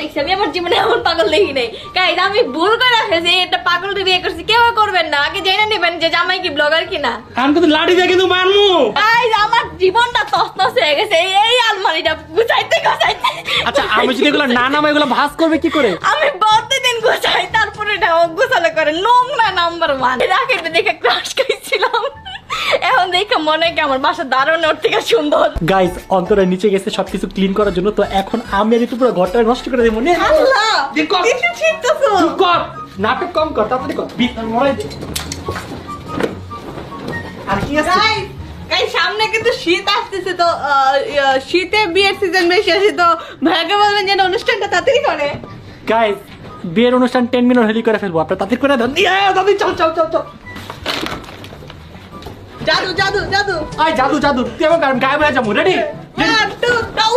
দেখছি, আমি আমার জীবনে এমন পাগল দেখি নাই। গাইস আমি ভুল করে ফেলছি, এটা পাগলকে বিয়ে করছি, কেউ করবেন না, আগে জেনে নেবেন যে জামাই কি ব্লগার কিনা। আমি কিন্তু লাঠি দিয়ে কিন্তু মারমু। গাইস আমার জীবনটা তছনছ হয়ে গেছে এই আলমারিটা গুছাইতে গুছাইতে। আচ্ছা আমি যদি এগুলো না নামাই এগুলো ভাঁজ করবে কি করে? আমি প্রতিদিন গুছাই, তারপরে এটা গোছালে করে নোংরা নাম্বার 1। রাখের দেখে ক্রাশ খাইছিলাম, এখন দেখে মনে হয় কি আমার বাসা দারুণ ওর থেকে সুন্দর। গাইস অন্তরের নিচে গেছে সবকিছু ক্লিন করার জন্য, তো এখন আমি আর একটু পুরো ঘরটা নষ্ট করে দেবো। মনে আল্লাহ দেখো কিছু ছিটতেছো। চুপ কর, নাটক কম কর, তাড়াতাড়ি কর, বিছানা মরাই দে। আর কি আছে? গাইস সামনে কিন্তু শীত আসতেছে, তো শীতে বিয়ের সিজন বেশি আছে, তো ভাইকে বলবেন যেন অনুষ্ঠানটা তাড়াতাড়ি করে। গাইস বিয়ের অনুষ্ঠান 10 মিনিট হলি করে ফেলবো, আপনারা তাড়াতাড়ি করে দেন। দাদি চল চল চল চল। জাদু জাদু জাদু। আয় জাদু জাদু, তুই আমার গায়েব হয়ে যাবো। রেডি? 1 2 3